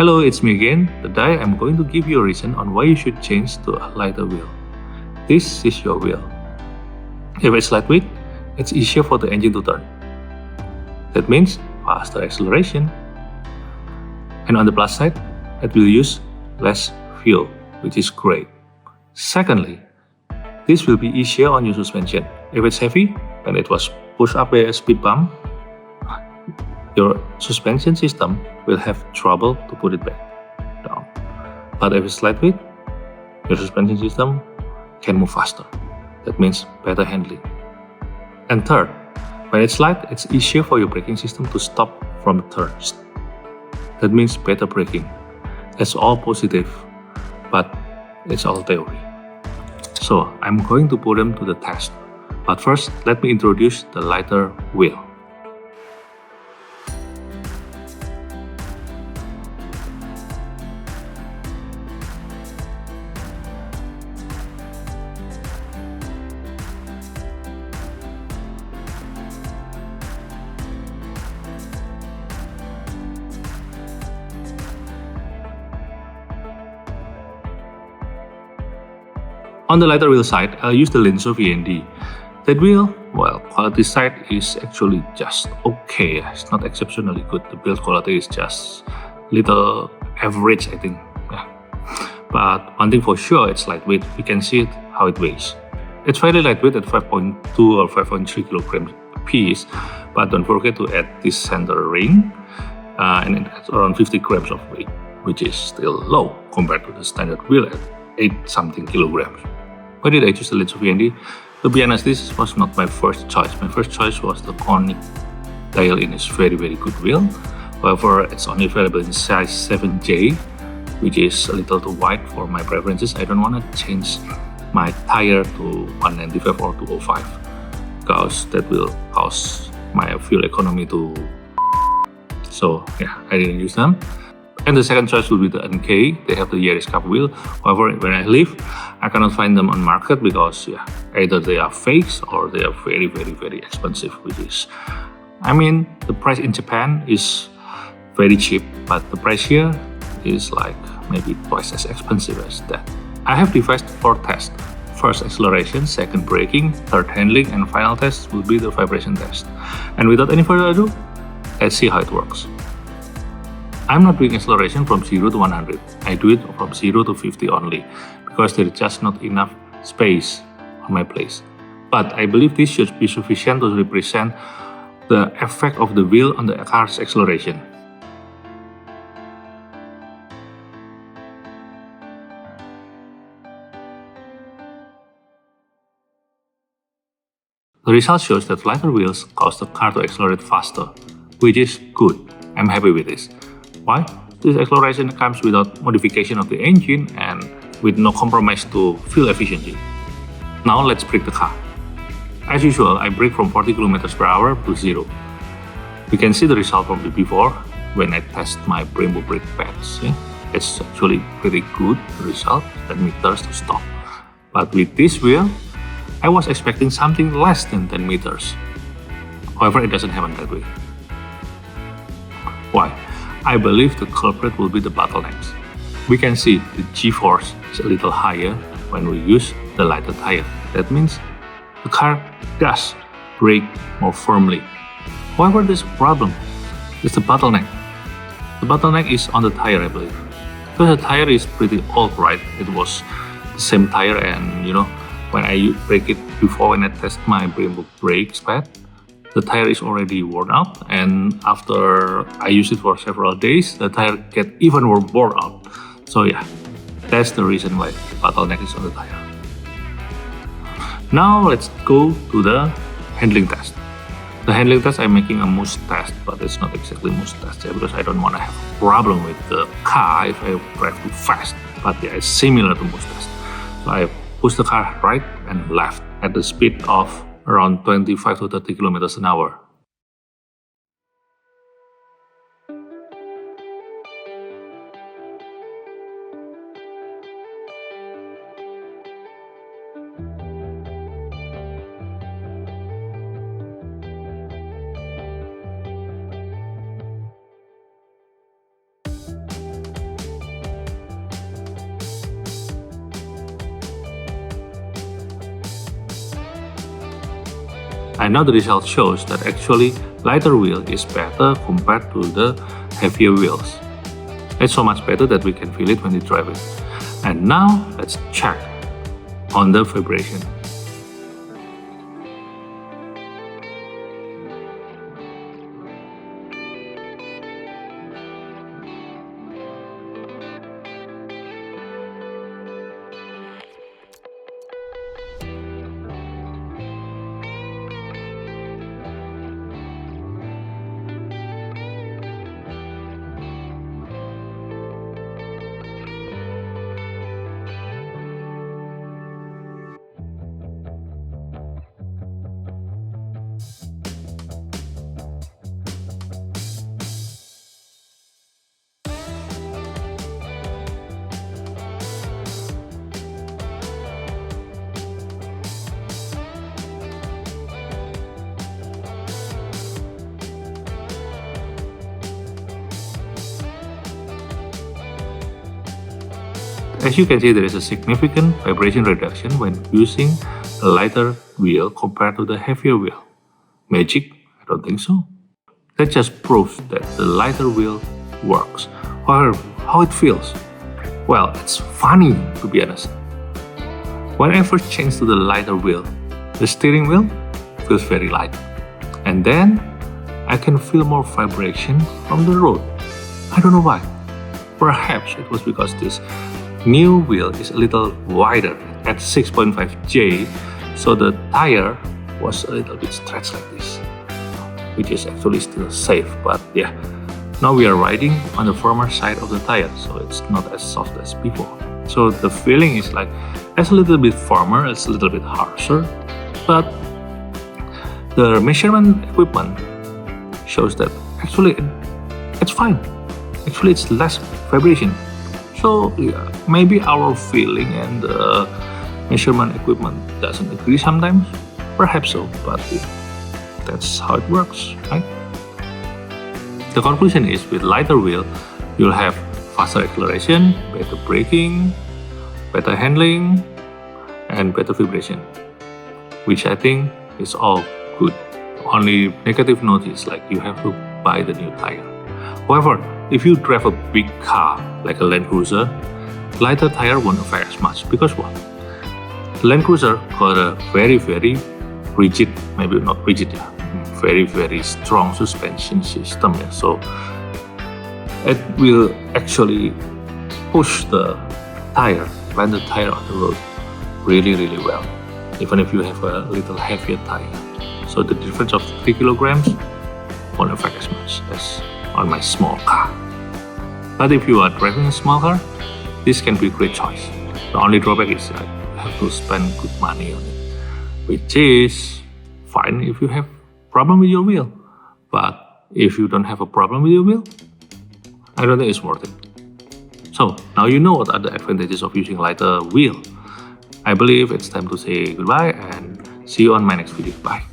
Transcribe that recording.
Hello, it's me again. Today I'm going to give you a reason on why you should change to a lighter wheel. This is your wheel. If it's lightweight, it's easier for the engine to turn. That means faster acceleration. And on the plus side, it will use less fuel, which is great. Secondly, this will be easier on your suspension. If it's heavy and it was pushed up by a speed bump, your suspension system will have trouble to put it back down. But if it's lightweight, your suspension system can move faster. That means better handling. And third, when it's light, it's easier for your braking system to stop from turns. That means better braking. That's all positive, but it's all theory. So I'm going to put them to the test. But first, let me introduce the lighter wheel. On the lighter wheel side, I'll use the Lenso VND. That wheel, well, quality side is actually just okay. It's not exceptionally good. The build quality is just little average, I think. Yeah. But one thing for sure, it's lightweight. You can see it, how it weighs. It's fairly lightweight at 5.2 or 5.3 kilograms a piece. But don't forget to add this center ring, and it adds around 50 grams of weight, which is still low compared to the standard wheel at 8-something kilograms. Why did I choose the Lenso VND? To be honest, this was not my first choice. My first choice was the conic dial-in. It's very good wheel. However, it's only available in size 7J, which is a little too wide for my preferences. I don't want to change my tire to 195 or 205 because that will cause my fuel economy to... So yeah, I didn't use them. And the second choice will be the NK. They have the Yaris Cup wheel. However, when I leave, I cannot find them on market because either they are fakes or they are very expensive, which is, I mean, the price in Japan is very cheap, but the price here is like maybe twice as expensive as that. I have devised 4 tests. First acceleration, second braking, third handling, and final test will be the vibration test. And without any further ado, let's see how it works. I'm not doing acceleration from 0 to 100. I do it from 0 to 50 only, because there is just not enough space on my place. But I believe this should be sufficient to represent the effect of the wheel on the car's acceleration. The result shows that lighter wheels cause the car to accelerate faster, which is good. I'm happy with this. Why? This acceleration comes without modification of the engine and with no compromise to fuel efficiency. Now let's brake the car. As usual, I brake from 40 km per hour to 0. You can see the result from the before when I test my Brembo brake pads. It's actually pretty good result that meters to stop. But with this wheel, I was expecting something less than 10 meters. However, it doesn't happen that way. Why? I believe the culprit will be the bottlenecks. We can see the G-force is a little higher when we use the lighter tire. That means the car does brake more firmly. However, there's a problem. It's the bottleneck. The bottleneck is on the tire, I believe. Because the tire is pretty old, right? It was the same tire, and when I brake it before, when I test my Brembo brake pad, the tire is already worn out, and after I use it for several days, the tire get even more worn out. So yeah, that's the reason why the bottleneck is on the tire. Now let's go to the handling test. The handling test, I'm making a moose test, but it's not exactly moose test because I don't want to have a problem with the car if I drive too fast. But yeah, it's similar to moose test. So I push the car right and left at the speed of around 25 to 30 kilometers an hour. And now the result shows that actually lighter wheel is better compared to the heavier wheels. It's so much better that we can feel it when we drive it. And now let's check on the vibration. As you can see, there is a significant vibration reduction when using a lighter wheel compared to the heavier wheel. Magic? I don't think so. That just proves that the lighter wheel works. However, how it feels? Well, it's funny, to be honest. When I first changed to the lighter wheel, the steering wheel feels very light. And then I can feel more vibration from the road. I don't know why. Perhaps it was because this new wheel is a little wider at 6.5J, so the tire was a little bit stretched like this, which is actually still safe. But yeah, now we are riding on the firmer side of the tire, so it's not as soft as before. So the feeling is like it's a little bit firmer, it's a little bit harsher, but the measurement equipment shows that actually it's fine. Actually, it's less vibration. So yeah, maybe our feeling and the measurement equipment doesn't agree sometimes. Perhaps so, but that's how it works, right? The conclusion is with lighter wheel, you'll have faster acceleration, better braking, better handling, and better vibration, which I think is all good. Only negative note is like you have to buy the new tire. However, if you drive a big car like a Land Cruiser, lighter tire won't affect as much because what? The Land Cruiser got a very rigid, maybe not rigid, very strong suspension system. Yeah. So it will actually push the tire, land the tire on the road really well, even if you have a little heavier tire. So the difference of 3 kilograms won't affect as much as on my small car. But if you are driving a small car, this can be a great choice. The only drawback is that you have to spend good money on it, which is fine if you have problem with your wheel. But if you don't have a problem with your wheel, I don't think it's worth it. So now you know what are the advantages of using lighter wheel. I believe it's time to say goodbye and see you on my next video. Bye.